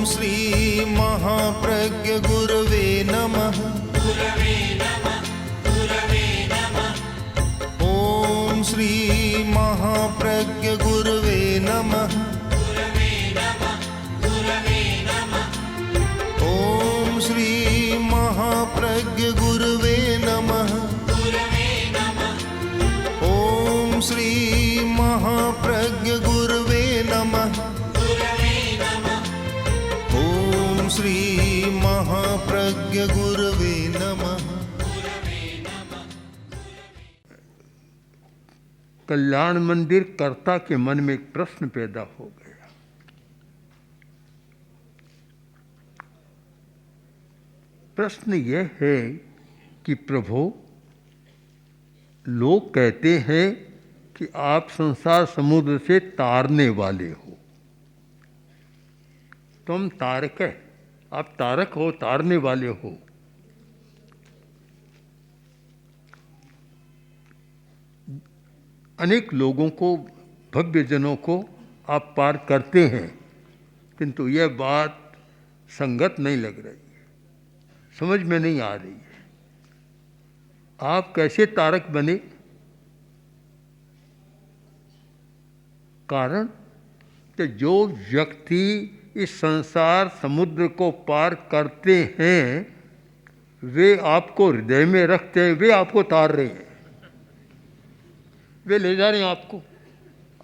श्री महाप्रज्ञ गुरवे नमः। ओम श्री महाप्रज्ञ गुरवे नमः। ओम श्री महाप्रज्ञ गुरवे नमः। ओम श्री महाप्रज्ञ गुरवे नमः। ओम श्री महाप्रज्ञ गुरवे नमः। कल्याण मंदिर कर्ता के मन में एक प्रश्न पैदा हो गया। प्रश्न यह है कि प्रभु, लोग कहते हैं कि आप संसार समुद्र से तारने वाले हो। तुम तारक है, आप तारक हो, तारने वाले हो। अनेक लोगों को, भव्यजनों को आप पार करते हैं, किंतु यह बात संगत नहीं लग रही है, समझ में नहीं आ रही है। आप कैसे तारक बने? कारण कि जो व्यक्ति इस संसार समुद्र को पार करते हैं, वे आपको हृदय में रखते हैं, वे आपको तार रहे हैं, वे ले जा रहे हैं आपको।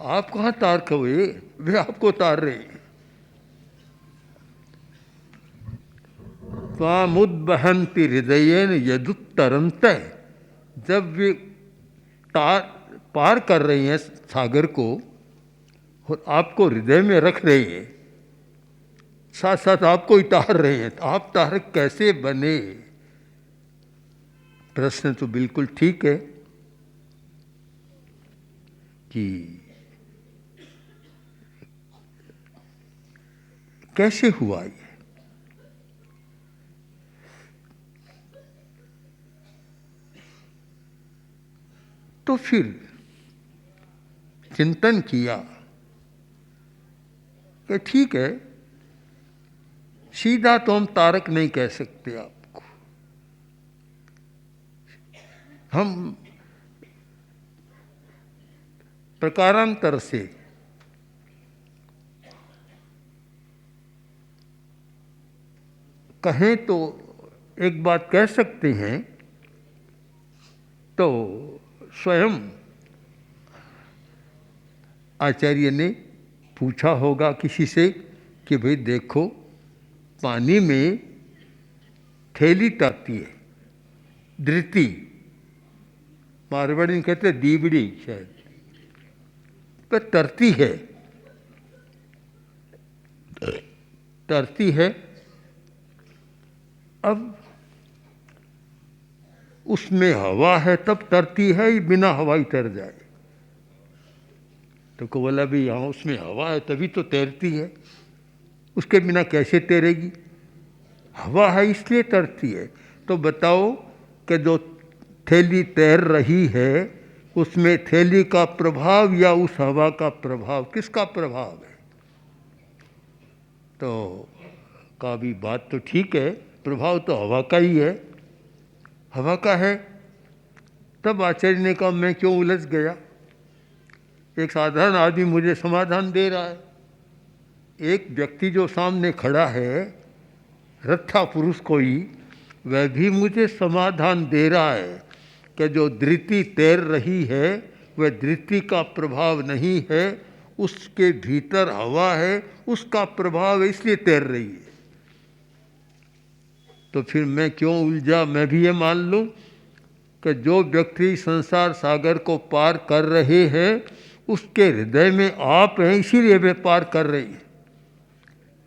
आप कहाँ तारक हुए? वे आपको तार रहे हैं। त्वामुद्वहन्ति हृदयेन यदुत्तरन्त, जब वे पार कर रहे हैं सागर को और आपको हृदय में रख रहे हैं, साथ साथ आपको ही तार रहे हैं, तो आप तारक कैसे बने? प्रश्न तो बिल्कुल ठीक है कि कैसे हुआ ये? तो फिर चिंतन किया कि ठीक है, सीधा तो हम तारक नहीं कह सकते आपको, हम प्रकारांतर से कहें तो एक बात कह सकते हैं। तो स्वयं आचार्य ने पूछा होगा किसी से कि भाई देखो, पानी में थैली तैरती है, धृति, मारवाड़ी में कहते हैं दीवड़ी, शायद पर तरती है, तरती है। अब उसमें हवा है तब तरती है, ही बिना हवा ही तैर जाए? तो को बोला भी यहाँ उसमें हवा है तभी तो तैरती है, उसके बिना कैसे तैरेगी? हवा है इसलिए तैरती है। तो बताओ कि जो थैली तैर रही है, उसमें थैली का प्रभाव या उस हवा का प्रभाव, किसका प्रभाव है? तो का भी बात तो ठीक है, प्रभाव तो हवा का ही है, हवा का है। तब आचार्य ने कहा मैं क्यों उलझ गया? एक साधारण आदमी मुझे समाधान दे रहा है, एक व्यक्ति जो सामने खड़ा है, रथा पुरुष कोई, वह भी मुझे समाधान दे रहा है कि जो धृति तैर रही है वह धृति का प्रभाव नहीं है, उसके भीतर हवा है, उसका प्रभाव है, इसलिए तैर रही है। तो फिर मैं क्यों उलझा? मैं भी ये मान लूं कि जो व्यक्ति संसार सागर को पार कर रहे हैं, उसके हृदय में आप हैं, इसीलिए वे पार कर रहे हैं।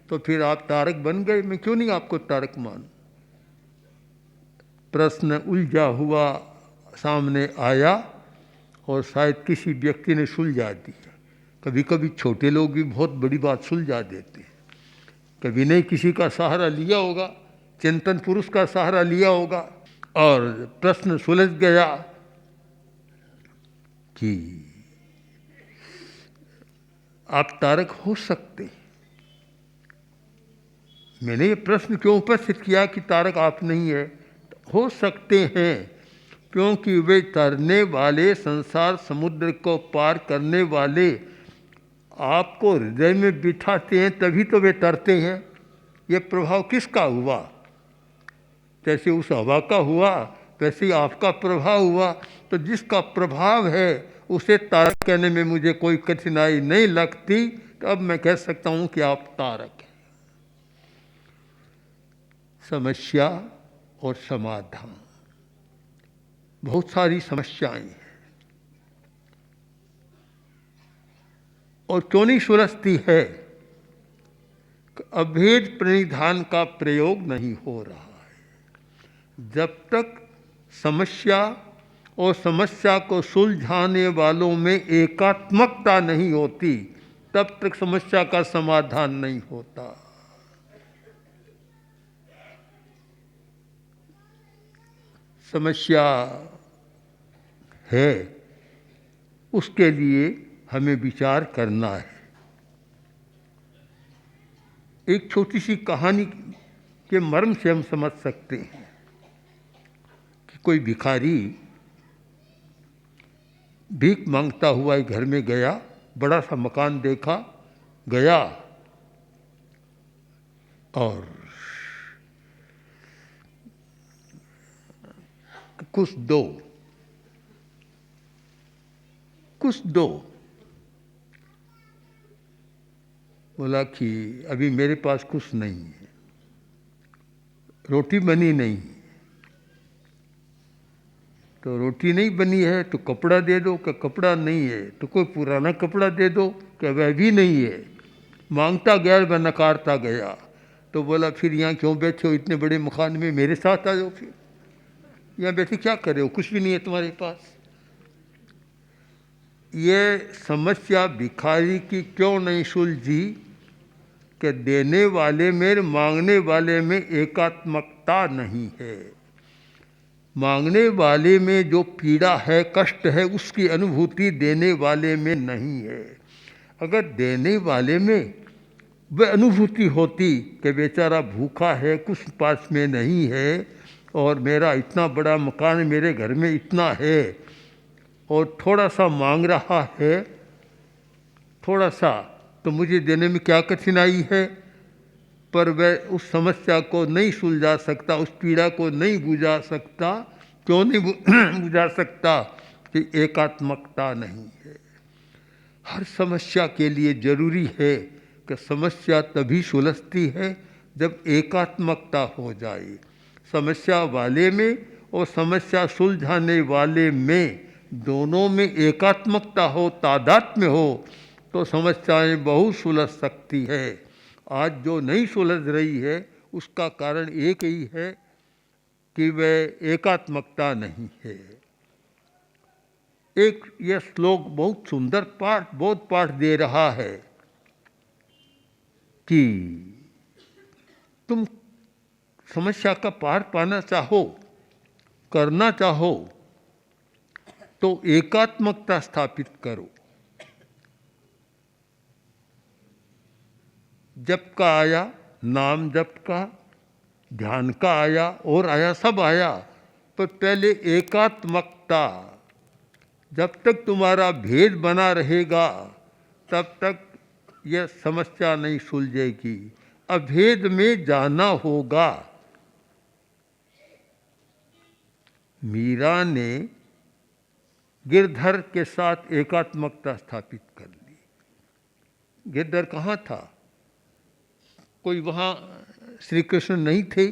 तो फिर आप तारक बन गए, मैं क्यों नहीं आपको तारक मानूं? प्रश्न उलझा हुआ सामने आया और शायद किसी व्यक्ति ने सुलझा दिया। कभी कभी छोटे लोग भी बहुत बड़ी बात सुलझा देते हैं। कभी नहीं किसी का सहारा लिया होगा, चिंतन पुरुष का सहारा लिया होगा और प्रश्न सुलझ गया कि आप तारक हो सकते हैं। मैंने ये प्रश्न क्यों उपस्थित किया कि तारक आप नहीं है? हो सकते हैं क्योंकि वे तरने वाले, संसार समुद्र को पार करने वाले आपको हृदय में बिठाते हैं, तभी तो वे तरते हैं। ये प्रभाव किसका हुआ? जैसे उस हवा का हुआ वैसे ही आपका प्रभाव हुआ। तो जिसका प्रभाव है उसे तारक कहने में मुझे कोई कठिनाई नहीं लगती। तो अब मैं कह सकता हूँ कि आप तारक हैं। समस्या और समाधान, बहुत सारी समस्याएं हैं और क्यों नहीं सुलझती है? अभेद प्रणिधान का प्रयोग नहीं हो रहा है। जब तक समस्या और समस्या को सुलझाने वालों में एकात्मकता नहीं होती, तब तक समस्या का समाधान नहीं होता। समस्या है, उसके लिए हमें विचार करना है। एक छोटी सी कहानी के मर्म से हम समझ सकते हैं कि कोई भिखारी भीख मांगता हुआ एक घर में गया, बड़ा सा मकान देखा, गया और कुछ दो। बोला कि अभी मेरे पास कुछ नहीं है, रोटी बनी नहीं। तो रोटी नहीं बनी है तो कपड़ा दे दो, क्या कपड़ा नहीं है तो कोई पुराना कपड़ा दे दो, क्या वह भी नहीं है। मांगता गया, वह नकारता गया। तो बोला फिर यहाँ क्यों बैठे हो इतने बड़े मकान में, मेरे साथ आ जाओ। फिर यहाँ बैठे क्या कर रहे हो, कुछ भी नहीं है तुम्हारे पास। ये समस्या भिखारी की क्यों नहीं सुलझी कि देने वाले में, मांगने वाले में एकात्मकता नहीं है। मांगने वाले में जो पीड़ा है, कष्ट है, उसकी अनुभूति देने वाले में नहीं है। अगर देने वाले में वह अनुभूति होती कि बेचारा भूखा है, कुछ पास में नहीं है और मेरा इतना बड़ा मकान, मेरे घर में इतना है और थोड़ा सा मांग रहा है, थोड़ा सा, तो मुझे देने में क्या कठिनाई है। पर वह उस समस्या को नहीं सुलझा सकता, उस पीड़ा को नहीं बुझा सकता। क्यों नहीं बुझा सकता? कि एकात्मकता नहीं है। हर समस्या के लिए जरूरी है कि समस्या तभी सुलझती है जब एकात्मकता हो जाए। समस्या वाले में और समस्या सुलझाने वाले में, दोनों में एकात्मकता हो, तादात्म्य हो, तो समस्याएं बहुत सुलझ सकती है। आज जो नहीं सुलझ रही है उसका कारण एक ही है कि वह एकात्मकता नहीं है। एक यह श्लोक बहुत सुंदर पाठ, बहुत पाठ दे रहा है कि तुम समस्या का पार पाना चाहो, करना चाहो, तो एकात्मकता स्थापित करो। जप का आया, नाम जप का, ध्यान का आया और आया, सब आया, पर पहले एकात्मकता। जब तक तुम्हारा भेद बना रहेगा तब तक यह समस्या नहीं सुलझेगी। अभेद में जाना होगा। मीरा ने गिरधर के साथ एकात्मकता स्थापित कर ली। गिरधर कहाँ था? कोई वहाँ श्री कृष्ण नहीं थे,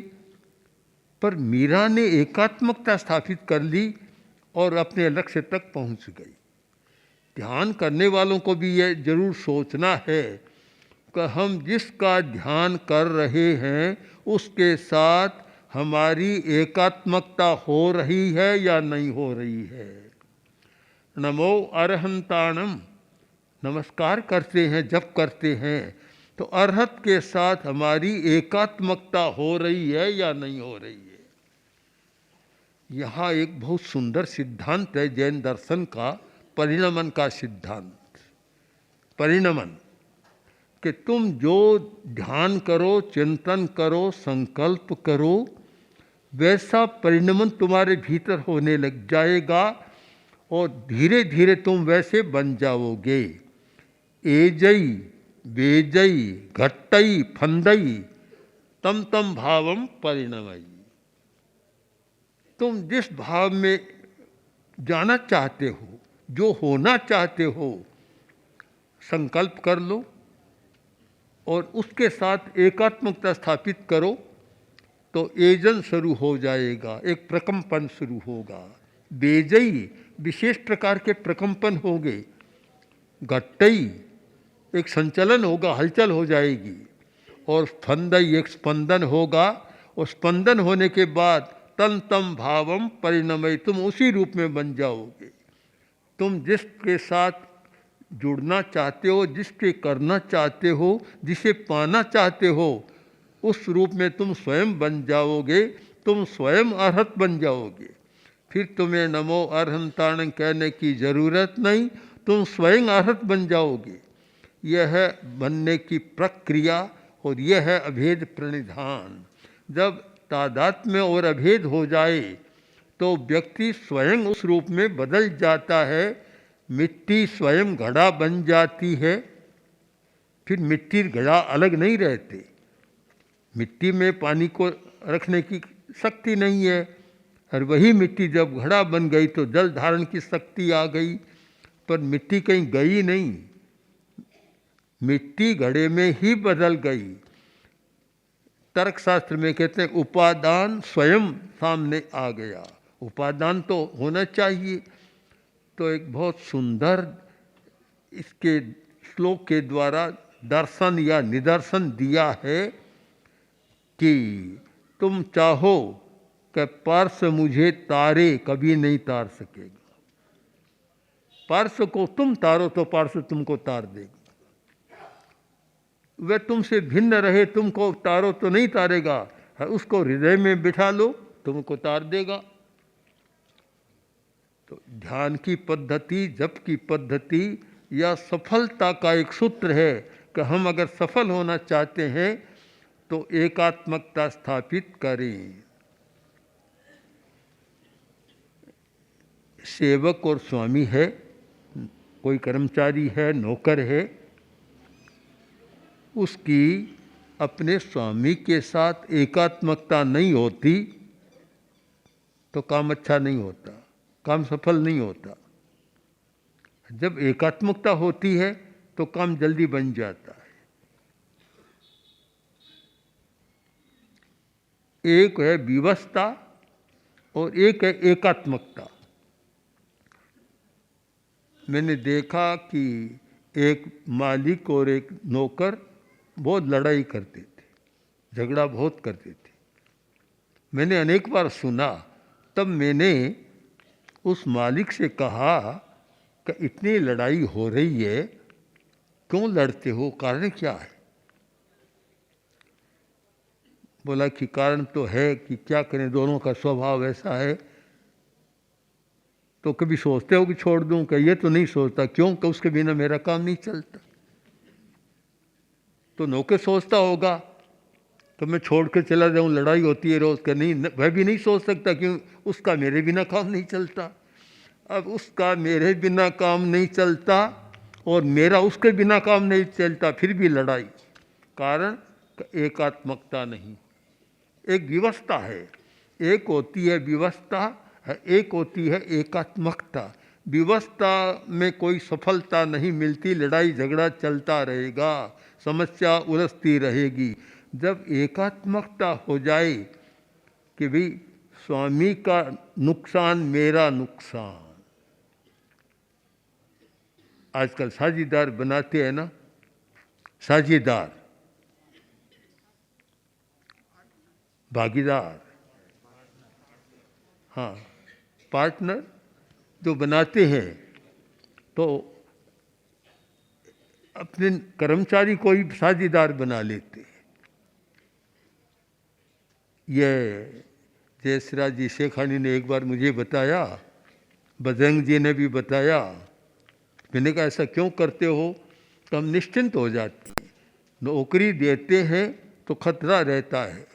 पर मीरा ने एकात्मकता स्थापित कर ली और अपने लक्ष्य तक पहुँच गई। ध्यान करने वालों को भी यह जरूर सोचना है कि हम जिसका ध्यान कर रहे हैं उसके साथ हमारी एकात्मकता हो रही है या नहीं हो रही है। नमो अरहंताणम, नमस्कार करते हैं, जप करते हैं, तो अरहत के साथ हमारी एकात्मकता हो रही है या नहीं हो रही है। यहाँ एक बहुत सुंदर सिद्धांत है जैन दर्शन का, परिणमन का सिद्धांत। परिणमन कि तुम जो ध्यान करो, चिंतन करो, संकल्प करो, वैसा परिणमन तुम्हारे भीतर होने लग जाएगा और धीरे धीरे तुम वैसे बन जाओगे। एजई बेजई घट्टई फंदई तम तम भावम परिणमई। तुम जिस भाव में जाना चाहते हो, जो होना चाहते हो, संकल्प कर लो और उसके साथ एकात्मकता स्थापित करो तो एजन शुरू हो जाएगा, एक प्रकंपन शुरू होगा। बेजई विशेष प्रकार के प्रकंपन होंगे। घट्टई एक संचलन होगा, हलचल हो जाएगी। और फंदई एक स्पंदन होगा और स्पंदन होने के बाद तन तम भावम परिणमय, तुम उसी रूप में बन जाओगे। तुम जिसके साथ जुड़ना चाहते हो, जिसके करना चाहते हो, जिसे पाना चाहते हो, उस रूप में तुम स्वयं बन जाओगे। तुम स्वयं अरहत बन जाओगे। फिर तुम्हें नमो अरहंताण कहने की जरूरत नहीं, तुम स्वयं अरहत बन जाओगे। यह है बनने की प्रक्रिया और यह है अभेद प्रणिधान। जब तादात्म्य और अभेद हो जाए तो व्यक्ति स्वयं उस रूप में बदल जाता है। मिट्टी स्वयं घड़ा बन जाती है। फिर मिट्टी घड़ा अलग नहीं रहते। मिट्टी में पानी को रखने की शक्ति नहीं है, और वही मिट्टी जब घड़ा बन गई तो जल धारण की शक्ति आ गई, पर मिट्टी कहीं गई नहीं, मिट्टी घड़े में ही बदल गई। तर्कशास्त्र में कहते हैं उपादान स्वयं सामने आ गया। उपादान तो होना चाहिए। तो एक बहुत सुंदर इसके श्लोक के द्वारा दर्शन या निदर्शन दिया है कि तुम चाहो कि पार्श्व मुझे तारे कभी नहीं तार सकेगा। पार्श्व को तुम तारो तो पार्श्व तुमको तार देगा। वह तुमसे भिन्न रहे, तुमको तारो तो नहीं तारेगा, उसको हृदय में बिठा लो, तुमको तार देगा। तो ध्यान की पद्धति, जप की पद्धति या सफलता का एक सूत्र है कि हम अगर सफल होना चाहते हैं तो एकात्मकता स्थापित करें। सेवक और स्वामी है, कोई कर्मचारी है, नौकर है, उसकी अपने स्वामी के साथ एकात्मकता नहीं होती तो काम अच्छा नहीं होता, काम सफल नहीं होता। जब एकात्मकता होती है तो काम जल्दी बन जाता है। एक है विवशता और एक है एकात्मकता। मैंने देखा कि एक मालिक और एक नौकर बहुत लड़ाई करते थे, झगड़ा बहुत करते थे। मैंने अनेक बार सुना। तब मैंने उस मालिक से कहा कि इतनी लड़ाई हो रही है, क्यों लड़ते हो, कारण क्या है? बोला कि कारण तो है कि क्या करें, दोनों का स्वभाव ऐसा है। तो कभी सोचते हो कि छोड़ दूं? कि ये तो नहीं सोचता। क्यों? कि उसके बिना मेरा काम नहीं चलता। तो नौकर सोचता होगा तो मैं छोड़ के चला जाऊं, लड़ाई होती है रोज का। नहीं, वह भी नहीं सोच सकता क्यों, उसका मेरे बिना काम नहीं चलता। अब उसका मेरे बिना काम नहीं चलता और मेरा उसके बिना काम नहीं चलता, फिर भी लड़ाई। कारण एकात्मकता नहीं। एक विवशता है, एक होती है विवशता, एक होती है एकात्मकता। विवशता में कोई सफलता नहीं मिलती, लड़ाई झगड़ा चलता रहेगा, समस्या उलझती रहेगी। जब एकात्मकता हो जाए कि भाई स्वामी का नुकसान मेरा नुकसान। आजकल साझीदार बनाते हैं ना, साझीदार, भागीदार, हाँ, पार्टनर जो बनाते हैं तो अपने कर्मचारी को ही साझीदार बना लेते हैं। यह जयसराज जी शेखानी ने एक बार मुझे बताया, बजरंग जी ने भी बताया। मैंने कहा ऐसा क्यों करते हो? तो हम निश्चिंत हो जाते हैं नौकरी देते हैं तो खतरा रहता है,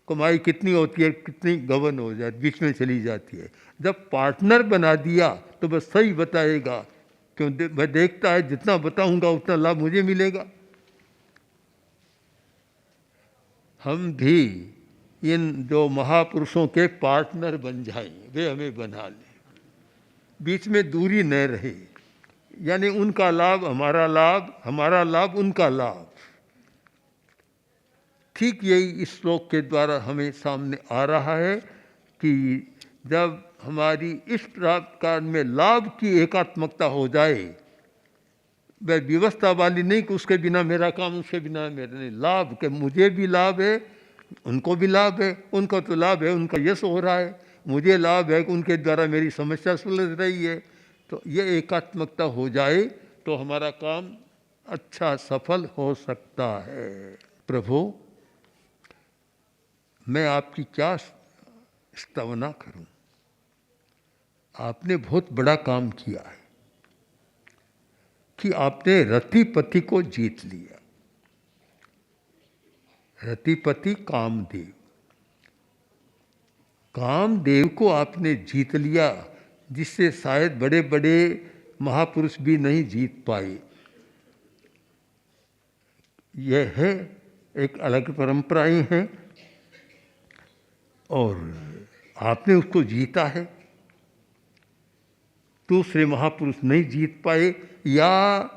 कमाई कितनी होती है, कितनी गबन हो जाती, बीच में चली जाती है। जब पार्टनर बना दिया तो बस सही बताएगा, क्यों मैं देखता है जितना बताऊंगा उतना लाभ मुझे मिलेगा। हम भी इन जो महापुरुषों के पार्टनर बन जाएं, वे हमें बना लें, बीच में दूरी न रहे, यानी उनका लाभ हमारा लाभ, हमारा लाभ उनका लाभ। ठीक यही इस श्लोक के द्वारा हमें सामने आ रहा है कि जब हमारी इस प्रकार में लाभ की एकात्मकता हो जाए, वह व्यवस्था वाली नहीं कि उसके बिना मेरा काम, उसके बिना मेरा नहीं, लाभ के मुझे भी लाभ है, उनको भी लाभ है, उनको तो लाभ है, उनका यश हो रहा है, मुझे लाभ है कि उनके द्वारा मेरी समस्या सुलझ रही है। तो ये एकात्मकता हो जाए तो हमारा काम अच्छा सफल हो सकता है। प्रभु, मैं आपकी क्या स्तवना करूं, आपने बहुत बड़ा काम किया है कि आपने रतिपति को जीत लिया। रतिपति कामदेव, कामदेव को आपने जीत लिया, जिससे शायद बड़े बड़े महापुरुष भी नहीं जीत पाए। यह है एक अलग परंपराएं हैं और आपने उसको जीता है। दूसरे महापुरुष नहीं जीत पाए, या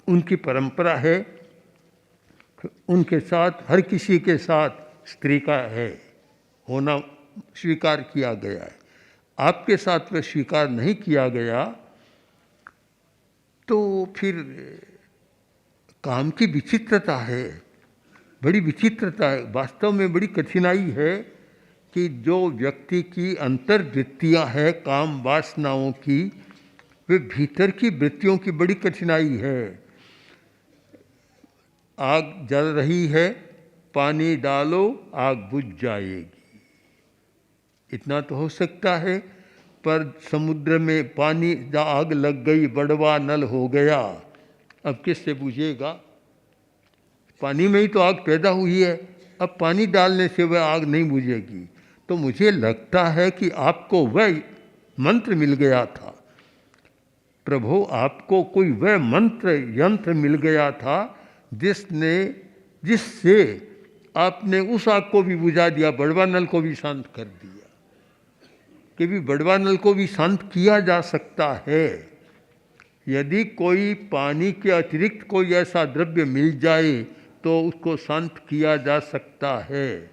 उनकी परंपरा है, उनके साथ हर किसी के साथ स्त्री का है होना स्वीकार किया गया है, आपके साथ वह स्वीकार नहीं किया गया। तो फिर काम की विचित्रता है, बड़ी विचित्रता है, वास्तव में बड़ी कठिनाई है कि जो व्यक्ति की अंतर्वृत्तियां हैं काम वासनाओं की, वे भीतर की वृत्तियों की बड़ी कठिनाई है। आग जल रही है, पानी डालो आग बुझ जाएगी, इतना तो हो सकता है। पर समुद्र में पानी आग लग गई, बड़वा नल हो गया, अब किससे बुझेगा? पानी में ही तो आग पैदा हुई है, अब पानी डालने से वह आग नहीं बुझेगी। तो मुझे लगता है कि आपको वह मंत्र मिल गया था, प्रभु आपको कोई वह मंत्र यंत्र मिल गया था जिससे आपने उस आग को भी बुझा दिया, बड़वा नल को भी शांत कर दिया। कि भी बड़वा नल को भी शांत किया जा सकता है, यदि कोई पानी के अतिरिक्त कोई ऐसा द्रव्य मिल जाए तो उसको शांत किया जा सकता है।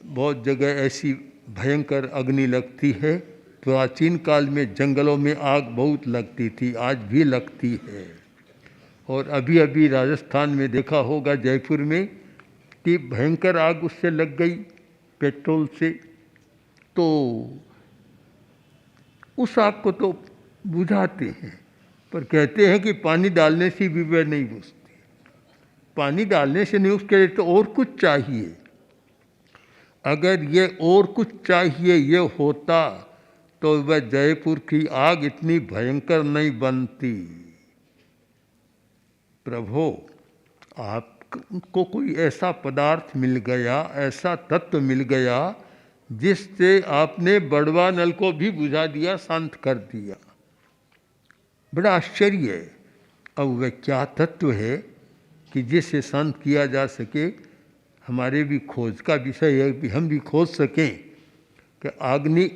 बहुत जगह ऐसी भयंकर अग्नि लगती है, प्राचीन काल में जंगलों में आग बहुत लगती थी, आज भी लगती है। और अभी अभी राजस्थान में देखा होगा, जयपुर में, कि भयंकर आग उससे लग गई पेट्रोल से। तो उस आग को तो बुझाते हैं, पर कहते हैं कि पानी डालने से भी वह नहीं बुझती, पानी डालने से नहीं, उसके लिए तो और कुछ चाहिए। अगर ये और कुछ चाहिए ये होता तो वह जयपुर की आग इतनी भयंकर नहीं बनती। प्रभु आपको कोई ऐसा पदार्थ मिल गया, ऐसा तत्व मिल गया जिससे आपने बड़वा नल को भी बुझा दिया, शांत कर दिया। बड़ा आश्चर्य है। अब वह क्या तत्व है कि जिससे शांत किया जा सके, हमारे भी खोज का विषय है कि हम भी खोज सकें कि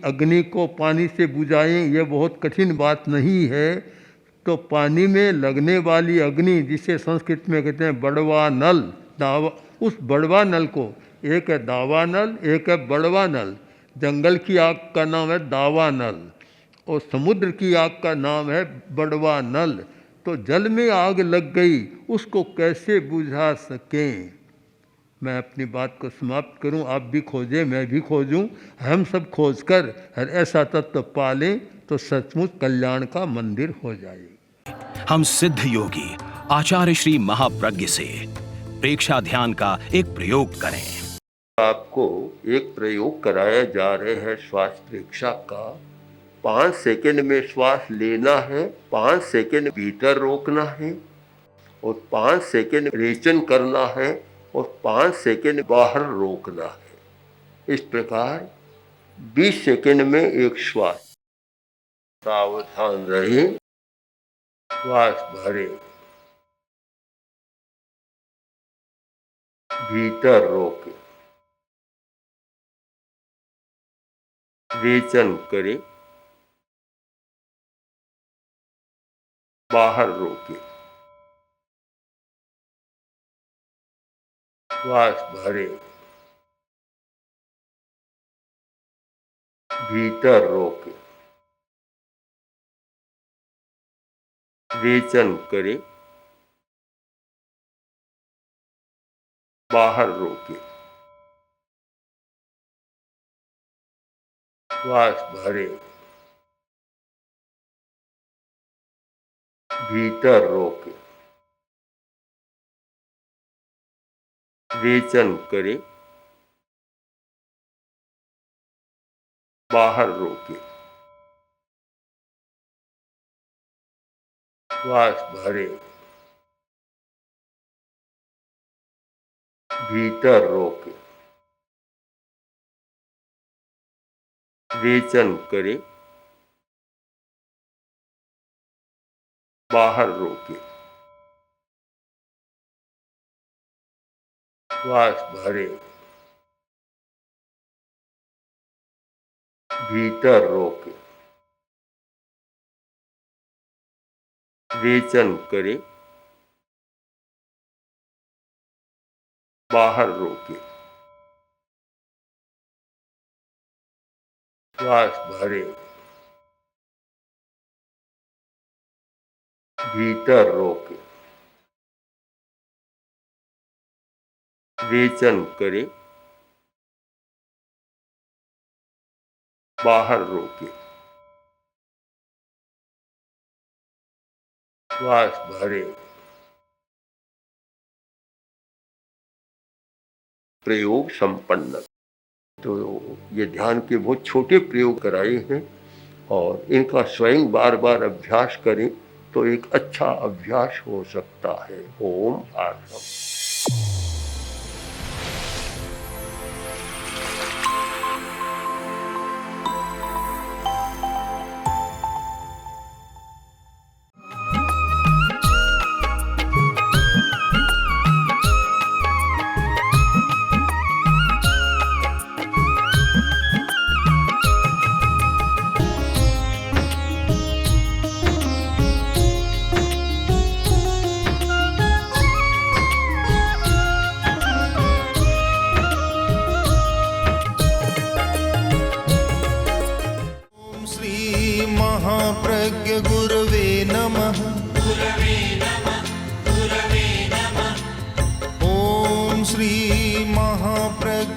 अग्नि को पानी से बुझाएं, यह बहुत कठिन बात नहीं है। तो पानी में लगने वाली अग्नि, जिसे संस्कृत में कहते हैं बड़वा नल, दावा, उस बड़वा नल को, एक है दावा नल, एक है बड़वा नल। जंगल की आग का नाम है दावा नल और समुद्र की आग का नाम है बड़वा नल। तो जल में आग लग गई, उसको कैसे बुझा सकें? मैं अपनी बात को समाप्त करूं, आप भी खोजें, मैं भी खोजूं, हम सब खोज कर हर ऐसा तत्व पालें तो सचमुच कल्याण का मंदिर हो जाए। हम सिद्ध योगी आचार्य श्री महाप्रज्ञ से प्रेक्षा ध्यान का एक प्रयोग करें। आपको एक प्रयोग कराया जा रहे हैं श्वास प्रेक्षा का। 5 सेकंड में श्वास लेना है, 5 सेकंड भीतर रोकना है, और 5 सेकेंड रेचन करना है और 5 सेकेंड बाहर रोकना है। इस प्रकार 20 सेकेंड में एक श्वास। सावधान रहे, श्वास भरे, भीतर रोके, रेचन करे, बाहर रोके, श्वास भरे, भीतर रोके, रेचन करे, बाहर रोके, श्वास भरे, भीतर रोके, रेचन करे, बाहर रोके, श्वास भरे, भीतर रोके, रेचन करे, बाहर रोके, श्वास भरे, भीतर रोके, रेचन करे, बाहर रोके, श्वास भरे, भीतर रोके, रेचन करे, बाहर रोके, श्वास भरे। प्रयोग संपन्न। तो ये ध्यान के बहुत छोटे प्रयोग कराए हैं और इनका स्वयं बार बार अभ्यास करें तो एक अच्छा अभ्यास हो सकता है। ओम आर्षम। महाप्रज्ञ गुरवे नमः। ओम श्री महाप्रज्ञ